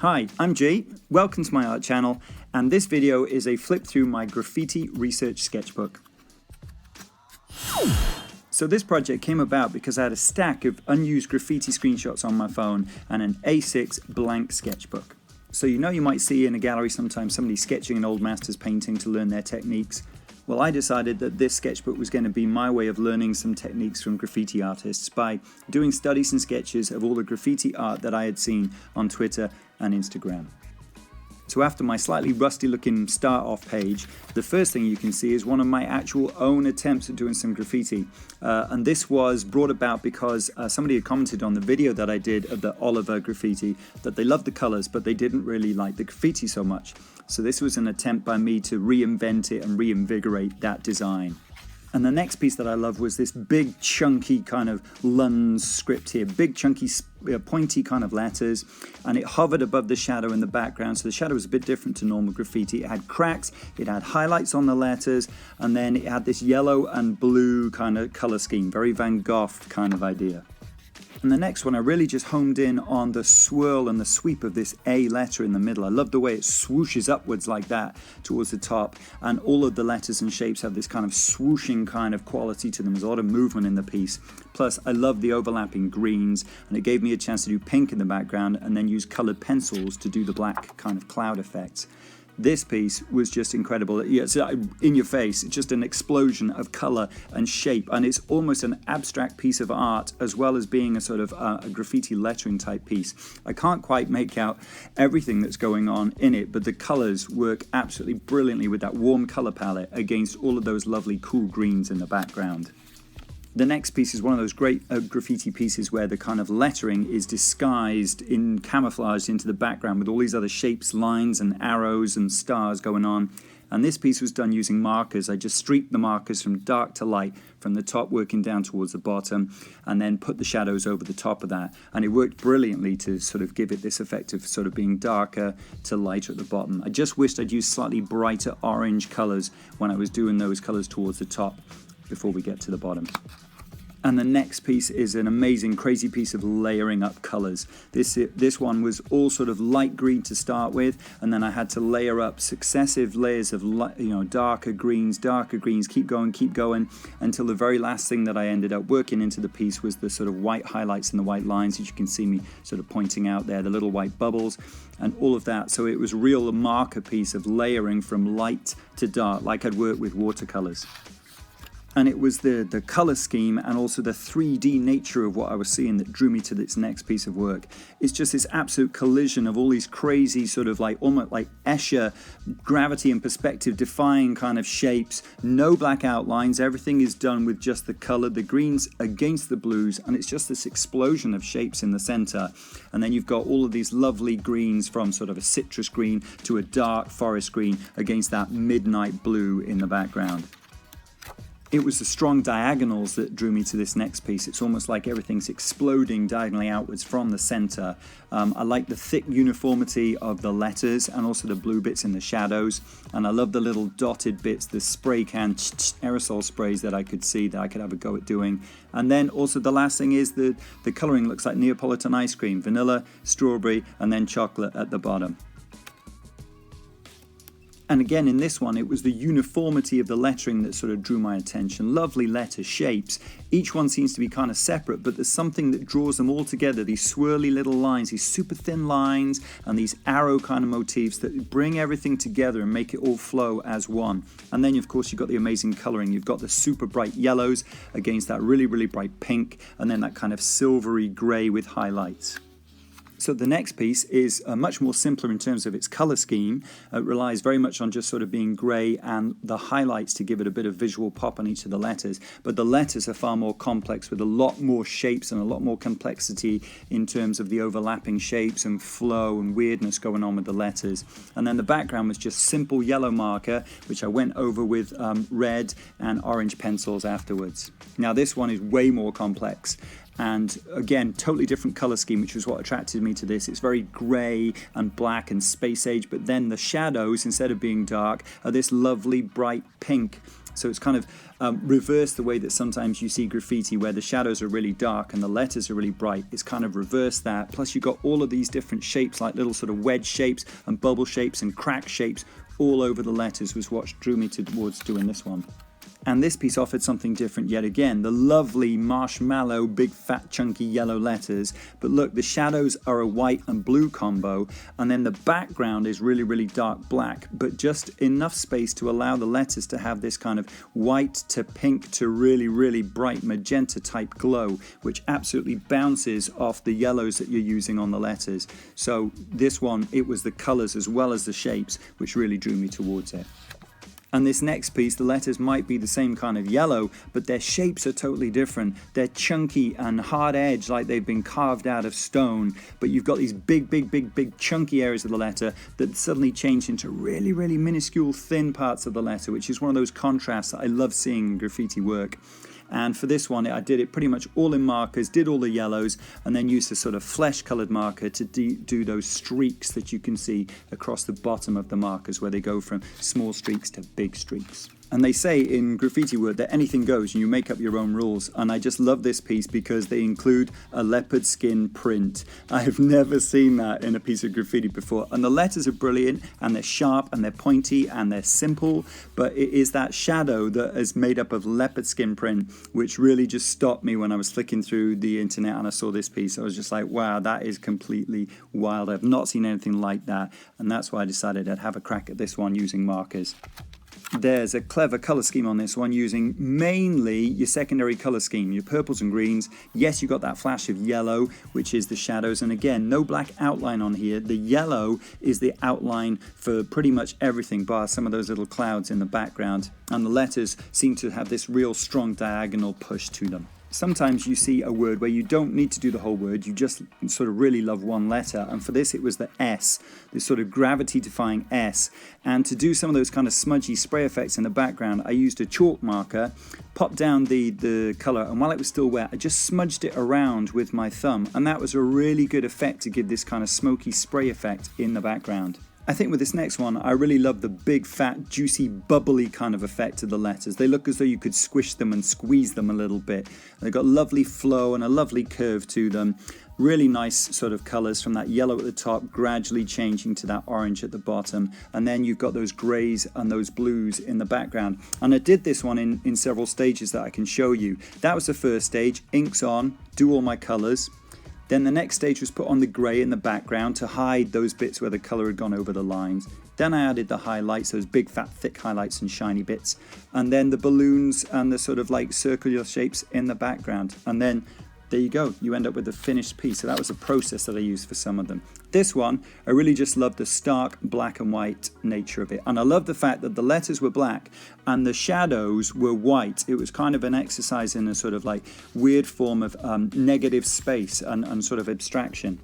Hi, I'm Jay, welcome to my art channel, and this video is a flip through my graffiti research sketchbook. So this project came about because I had a stack of unused graffiti screenshots on my phone and an A6 blank sketchbook. So you might see in a gallery sometimes somebody sketching an old master's painting to learn their techniques. Well, I decided that this sketchbook was going to be my way of learning some techniques from graffiti artists by doing studies and sketches of all the graffiti art that I had seen on Twitter and Instagram. So after my slightly rusty looking start off page, the first thing you can see is one of my actual own attempts at doing some graffiti. And this was brought about because somebody had commented on the video that I did of the Oliver graffiti that they loved the colors, but they didn't really like the graffiti so much. So this was an attempt by me to reinvent it and reinvigorate that design. And the next piece that I love was this big chunky kind of Lund script here, big chunky pointy kind of letters, and it hovered above the shadow in the background. So the shadow was a bit different to normal graffiti. It had cracks, it had highlights on the letters, and then it had this yellow and blue kind of color scheme, very Van Gogh kind of idea. And the next one, I really just homed in on the swirl and the sweep of this A letter in the middle. I love the way it swooshes upwards like that towards the top, and all of the letters and shapes have this kind of swooshing kind of quality to them. There's a lot of movement in the piece. Plus, I love the overlapping greens, and it gave me a chance to do pink in the background and then use colored pencils to do the black kind of cloud effects. This piece was just incredible. Yeah, so in your face, it's just an explosion of color and shape, and it's almost an abstract piece of art as well as being a sort of a graffiti lettering type piece. I can't quite make out everything that's going on in it, but the colors work absolutely brilliantly with that warm color palette against all of those lovely cool greens in the background. The next piece is one of those great graffiti pieces where the kind of lettering is disguised in camouflaged into the background with all these other shapes, lines and arrows and stars going on. And this piece was done using markers. I just streaked the markers from dark to light, from the top working down towards the bottom, and then put the shadows over the top of that. And it worked brilliantly to sort of give it this effect of sort of being darker to lighter at the bottom. I just wished I'd used slightly brighter orange colors when I was doing those colors towards the top before we get to the bottom. And the next piece is an amazing, crazy piece of layering up colors. This one was all sort of light green to start with, and then I had to layer up successive layers of darker greens, keep going, until the very last thing that I ended up working into the piece was the sort of white highlights and the white lines, as you can see me sort of pointing out there, the little white bubbles, and all of that. So it was a real marker piece of layering from light to dark, like I'd worked with watercolors. And it was the color scheme and also the 3D nature of what I was seeing that drew me to this next piece of work. It's just this absolute collision of all these crazy sort of like almost like Escher gravity and perspective defying kind of shapes, no black outlines, everything is done with just the color, the greens against the blues, and it's just this explosion of shapes in the center. And then you've got all of these lovely greens from sort of a citrus green to a dark forest green against that midnight blue in the background. It was the strong diagonals that drew me to this next piece. It's almost like everything's exploding diagonally outwards from the center. I like the thick uniformity of the letters and also the blue bits in the shadows. And I love the little dotted bits, the spray can aerosol sprays that I could see that I could have a go at doing. And then also the last thing is the coloring looks like Neapolitan ice cream, vanilla, strawberry, and then chocolate at the bottom. And again, in this one, it was the uniformity of the lettering that sort of drew my attention. Lovely letter shapes. Each one seems to be kind of separate, but there's something that draws them all together. These swirly little lines, these super thin lines, and these arrow kind of motifs that bring everything together and make it all flow as one. And then, of course, you've got the amazing coloring. You've got the super bright yellows against that really, really bright pink, and then that kind of silvery gray with highlights. So the next piece is much more simpler in terms of its color scheme. It relies very much on just sort of being gray and the highlights to give it a bit of visual pop on each of the letters. But the letters are far more complex with a lot more shapes and a lot more complexity in terms of the overlapping shapes and flow and weirdness going on with the letters. And then the background was just simple yellow marker, which I went over with red and orange pencils afterwards. Now this one is way more complex. And again, totally different color scheme, which was what attracted me to this. It's very gray and black and space age, but then the shadows, instead of being dark, are this lovely bright pink. So it's kind of reversed the way that sometimes you see graffiti where the shadows are really dark and the letters are really bright. It's kind of reversed that. Plus you've got all of these different shapes, like little sort of wedge shapes and bubble shapes and crack shapes all over the letters, was what drew me towards doing this one. And this piece offered something different yet again, the lovely marshmallow, big fat chunky yellow letters. But look, the shadows are a white and blue combo, and then the background is really, really dark black, but just enough space to allow the letters to have this kind of white to pink to really, really bright magenta type glow, which absolutely bounces off the yellows that you're using on the letters. So this one, it was the colors as well as the shapes which really drew me towards it. And this next piece, the letters might be the same kind of yellow, but their shapes are totally different. They're chunky and hard edged, like they've been carved out of stone, but you've got these big chunky areas of the letter that suddenly change into really, really minuscule thin parts of the letter, which is one of those contrasts that I love seeing in graffiti work. And for this one, I did it pretty much all in markers, did all the yellows, and then used a sort of flesh-colored marker to do those streaks that you can see across the bottom of the markers, where they go from small streaks to big streaks. And they say in graffiti work that anything goes and you make up your own rules. And I just love this piece because they include a leopard skin print. I have never seen that in a piece of graffiti before. And the letters are brilliant and they're sharp and they're pointy and they're simple. But it is that shadow that is made up of leopard skin print, which really just stopped me when I was flicking through the internet and I saw this piece. I was just like, wow, that is completely wild. I've not seen anything like that. And that's why I decided I'd have a crack at this one using markers. There's a clever color scheme on this one, using mainly your secondary color scheme, your purples and greens. Yes, you got that flash of yellow, which is the shadows, and again, no black outline on here. The yellow is the outline for pretty much everything, bar some of those little clouds in the background, and the letters seem to have this real strong diagonal push to them. Sometimes you see a word where you don't need to do the whole word, you just sort of really love one letter, and for this it was the S, this sort of gravity-defying S. And to do some of those kind of smudgy spray effects in the background, I used a chalk marker, popped down the colour, and while it was still wet, I just smudged it around with my thumb, and that was a really good effect to give this kind of smoky spray effect in the background. I think with this next one, I really love the big, fat, juicy, bubbly kind of effect to the letters. They look as though you could squish them and squeeze them a little bit. They've got lovely flow and a lovely curve to them. Really nice sort of colors, from that yellow at the top gradually changing to that orange at the bottom. And then you've got those grays and those blues in the background. And I did this one in several stages that I can show you. That was the first stage, inks on, do all my colors. Then the next stage was put on the grey in the background to hide those bits where the colour had gone over the lines. Then I added the highlights, those big fat thick highlights and shiny bits. And then the balloons and the sort of like circular shapes in the background. And then there you go, you end up with a finished piece. So that was a process that I used for some of them. This one, I really just loved the stark black and white nature of it. And I love the fact that the letters were black and the shadows were white. It was kind of an exercise in a sort of like weird form of negative space and sort of abstraction.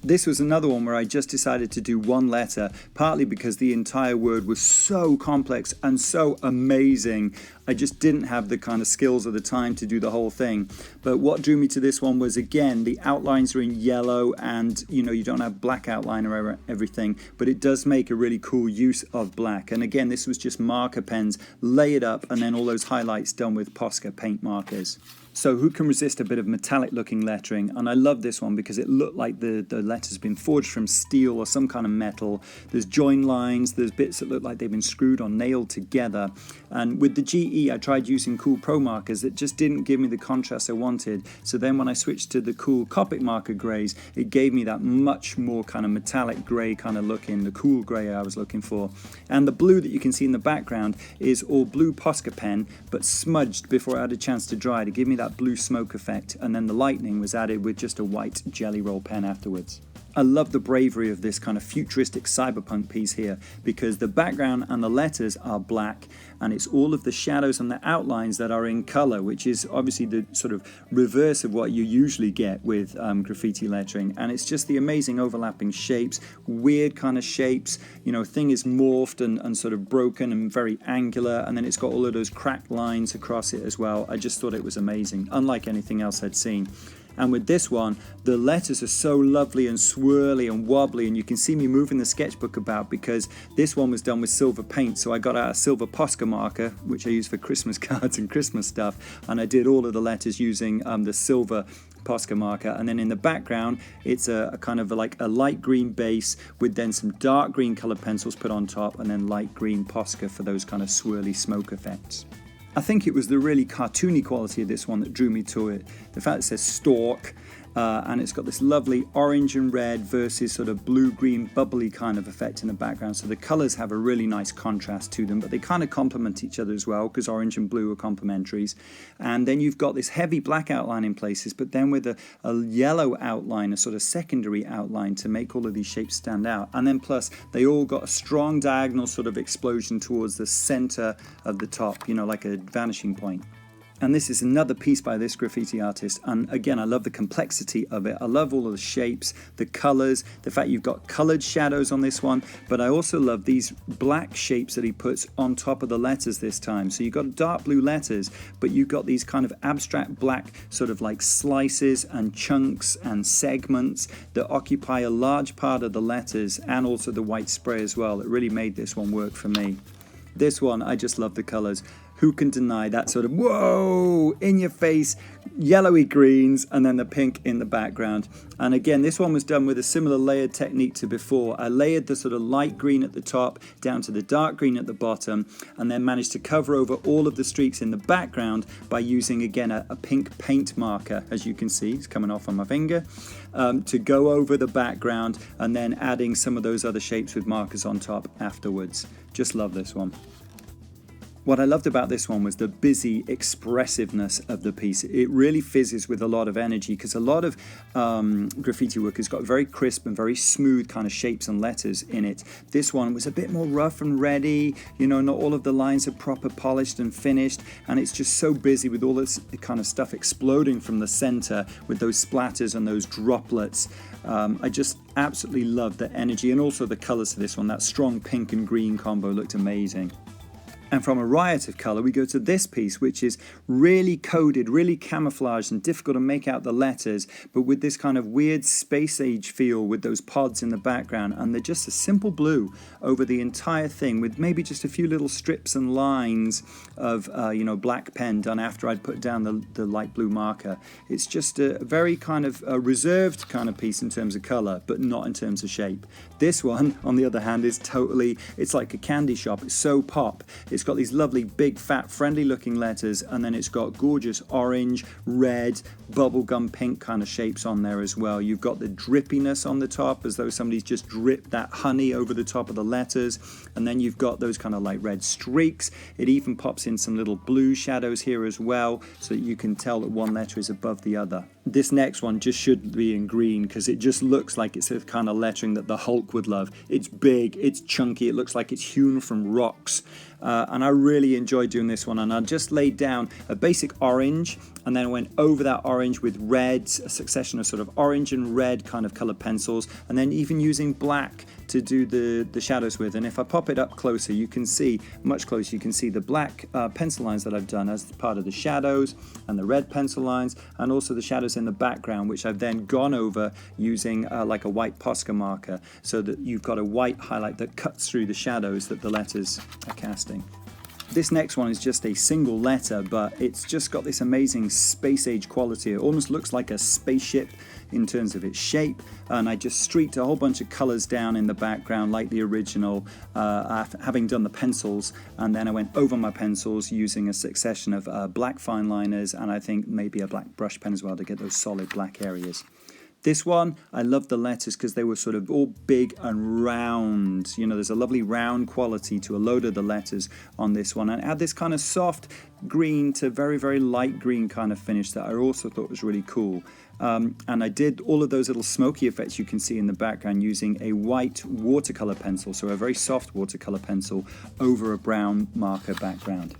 This was another one where I just decided to do one letter, partly because the entire word was so complex and so amazing. I just didn't have the kind of skills at the time to do the whole thing. But what drew me to this one was, again, the outlines are in yellow and, you know, you don't have black outline or everything, but it does make a really cool use of black. And again, this was just marker pens layered up and then all those highlights done with POSCA paint markers. So who can resist a bit of metallic looking lettering? And I love this one because it looked like the letter's been forged from steel or some kind of metal. There's join lines, there's bits that look like they've been screwed or nailed together. And with the GE, I tried using cool pro markers that just didn't give me the contrast I wanted. So then when I switched to the cool copic marker greys, it gave me that much more kind of metallic grey kind of look in, the cool grey I was looking for. And the blue that you can see in the background is all blue POSCA pen, but smudged before I had a chance to dry to give me that blue smoke effect, and then the lightning was added with just a white jelly roll pen afterwards. I love the bravery of this kind of futuristic cyberpunk piece here, because the background and the letters are black, and it's all of the shadows and the outlines that are in color, which is obviously the sort of reverse of what you usually get with graffiti lettering. And it's just the amazing overlapping shapes, weird kind of shapes, you know, thing is morphed and sort of broken and very angular, and then it's got all of those cracked lines across it as well. I just thought it was amazing, unlike anything else I'd seen. And with this one, the letters are so lovely and swirly and wobbly, and you can see me moving the sketchbook about because this one was done with silver paint. So I got out a silver POSCA marker, which I use for Christmas cards and Christmas stuff, and I did all of the letters using the silver POSCA marker. And then in the background, it's a kind of like a light green base with then some dark green colored pencils put on top, and then light green POSCA for those kind of swirly smoke effects. I think it was the really cartoony quality of this one that drew me to it. The fact it says stork, and it's got this lovely orange and red versus sort of blue-green bubbly kind of effect in the background. So the colors have a really nice contrast to them, but they kind of complement each other as well, because orange and blue are complementaries. And then you've got this heavy black outline in places, but then with a yellow outline, a sort of secondary outline to make all of these shapes stand out. And then plus, they all got a strong diagonal sort of explosion towards the center of the top, you know, like a vanishing point. And this is another piece by this graffiti artist, and again, I love the complexity of it. I love all of the shapes, the colors, the fact you've got colored shadows on this one, but I also love these black shapes that he puts on top of the letters this time. So you've got dark blue letters, but you've got these kind of abstract black sort of like slices and chunks and segments that occupy a large part of the letters, and also the white spray as well. It really made this one work for me. This one, I just love the colors. Who can deny that sort of, whoa, in your face, yellowy greens, and then the pink in the background. And again, this one was done with a similar layered technique to before. I layered the sort of light green at the top down to the dark green at the bottom, and then managed to cover over all of the streaks in the background by using, again, a pink paint marker, as you can see, it's coming off on my finger, to go over the background, and then adding some of those other shapes with markers on top afterwards. Just love this one. What I loved about this one was the busy expressiveness of the piece. It really fizzes with a lot of energy, because a lot of graffiti work has got very crisp and very smooth kind of shapes and letters in it. This one was a bit more rough and ready, you know, not all of the lines are proper polished and finished, and it's just so busy with all this kind of stuff exploding from the center with those splatters and those droplets. I just absolutely loved the energy, and also the colors to this one. That strong pink and green combo looked amazing. And from a riot of colour, we go to this piece, which is really coded, really camouflaged and difficult to make out the letters, but with this kind of weird space age feel with those pods in the background. And they're just a simple blue over the entire thing, with maybe just a few little strips and lines of, black pen done after I'd put down the light blue marker. It's just a very kind of reserved kind of piece in terms of colour, but not in terms of shape. This one, on the other hand, is totally, it's like a candy shop. It's so pop. It's got these lovely, big, fat, friendly looking letters, and then it's got gorgeous orange, red, bubblegum pink kind of shapes on there as well. You've got the drippiness on the top, as though somebody's just dripped that honey over the top of the letters, and then you've got those kind of light red streaks. It even pops in some little blue shadows here as well, so that you can tell that one letter is above the other. This next one just should be in green, because it just looks like it's the kind of lettering that the Hulk would love. It's big, it's chunky, it looks like it's hewn from rocks. And I really enjoyed doing this one, and I just laid down a basic orange, and then went over that orange with red, a succession of sort of orange and red kind of colored pencils, and then even using black to do the shadows with. And if I pop it up closer, you can see, much closer, you can see the black pencil lines that I've done as part of the shadows, and the red pencil lines, and also the shadows in the background, which I've then gone over using like a white POSCA marker, so that you've got a white highlight that cuts through the shadows that the letters are casting. This next one is just a single letter, but it's just got this amazing space age quality. It almost looks like a spaceship in terms of its shape, and I just streaked a whole bunch of colors down in the background like the original, having done the pencils, and then I went over my pencils using a succession of black fine liners, and I think maybe a black brush pen as well to get those solid black areas. This one, I love the letters because they were sort of all big and round. You know, there's a lovely round quality to a load of the letters on this one. And add this kind of soft green to very, very light green kind of finish that I also thought was really cool. And I did all of those little smoky effects you can see in the background using a white watercolor pencil, so a very soft watercolor pencil over a brown marker background.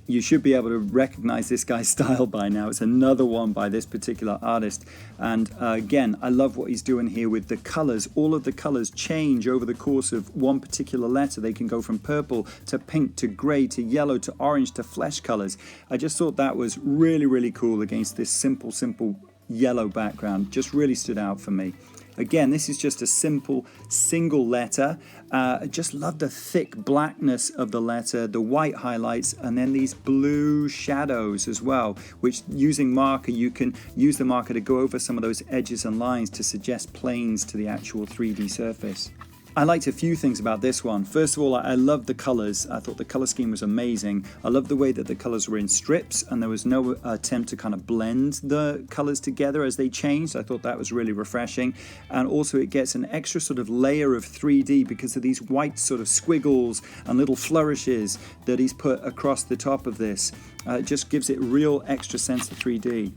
You should be able to recognize this guy's style by now. It's another one by this particular artist. And again, I love what he's doing here with the colors. All of the colors change over the course of one particular letter. They can go from purple to pink to gray to yellow to orange to flesh colors. I just thought that was really, really cool against this simple yellow background. Just really stood out for me. Again, this is just a simple single letter. I just love the thick blackness of the letter, the white highlights, and then these blue shadows as well, which using marker, you can use the marker to go over some of those edges and lines to suggest planes to the actual 3D surface. I liked a few things about this one. First of all, I love the colors. I thought the color scheme was amazing. I love the way that the colors were in strips and there was no attempt to kind of blend the colors together as they changed. I thought that was really refreshing. And also it gets an extra sort of layer of 3D because of these white sort of squiggles and little flourishes that he's put across the top of this. It just gives it real extra sense of 3D.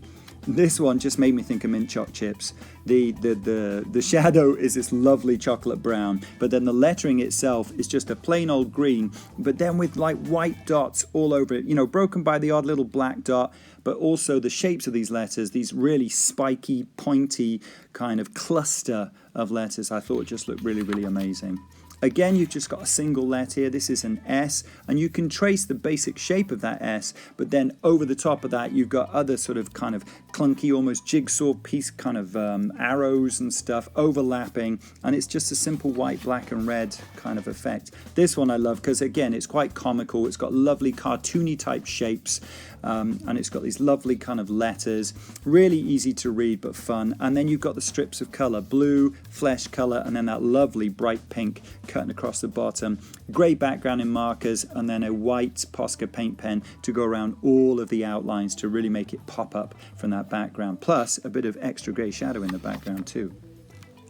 This one just made me think of mint choc chips. The shadow is this lovely chocolate brown, but then the lettering itself is just a plain old green, but then with like white dots all over it, you know, broken by the odd little black dot, but also the shapes of these letters, these really spiky, pointy kind of cluster of letters, I thought just looked really, really amazing. Again, you've just got a single letter here. This is an S, and you can trace the basic shape of that S, but then over the top of that, you've got other sort of kind of clunky, almost jigsaw piece kind of arrows and stuff overlapping, and it's just a simple white, black, and red kind of effect. This one I love because, again, it's quite comical. It's got lovely cartoony type shapes, and it's got these lovely kind of letters. Really easy to read, but fun. And then you've got the strips of color, blue, flesh color, and then that lovely bright pink cutting across the bottom, grey background in markers, and then a white POSCA paint pen to go around all of the outlines to really make it pop up from that background, plus a bit of extra grey shadow in the background too.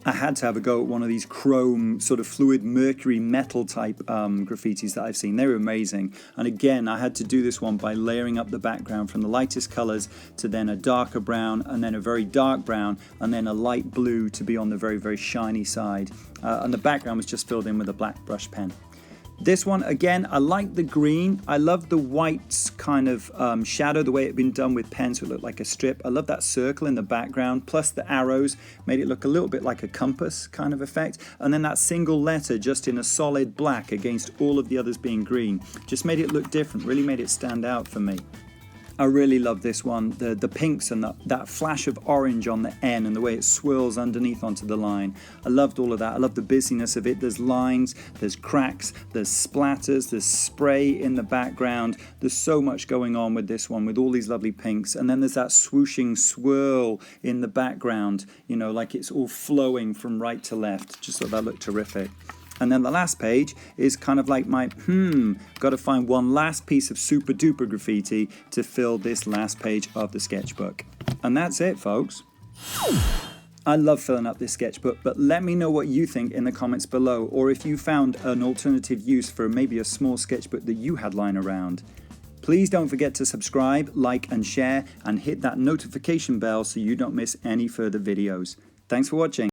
I had to have a go at one of these chrome sort of fluid mercury metal type graffitis that I've seen. They were amazing. And again, I had to do this one by layering up the background from the lightest colors to then a darker brown and then a very dark brown and then a light blue to be on the very, very shiny side. And the background was just filled in with a black brush pen. This one, again, I like the green. I love the white kind of shadow, the way it had been done with pen, so it looked like a strip. I love that circle in the background, plus the arrows made it look a little bit like a compass kind of effect. And then that single letter just in a solid black against all of the others being green. Just made it look different, really made it stand out for me. I really love this one, the pinks and that flash of orange on the N and the way it swirls underneath onto the line. I loved all of that. I love the busyness of it. There's lines, there's cracks, there's splatters, there's spray in the background. There's so much going on with this one with all these lovely pinks. And then there's that swooshing swirl in the background, you know, like it's all flowing from right to left. Just thought that looked terrific. And then the last page is kind of like my, got to find one last piece of super duper graffiti to fill this last page of the sketchbook. And that's it, folks. I love filling up this sketchbook, but let me know what you think in the comments below, or if you found an alternative use for maybe a small sketchbook that you had lying around. Please don't forget to subscribe, like, and share, and hit that notification bell so you don't miss any further videos. Thanks for watching.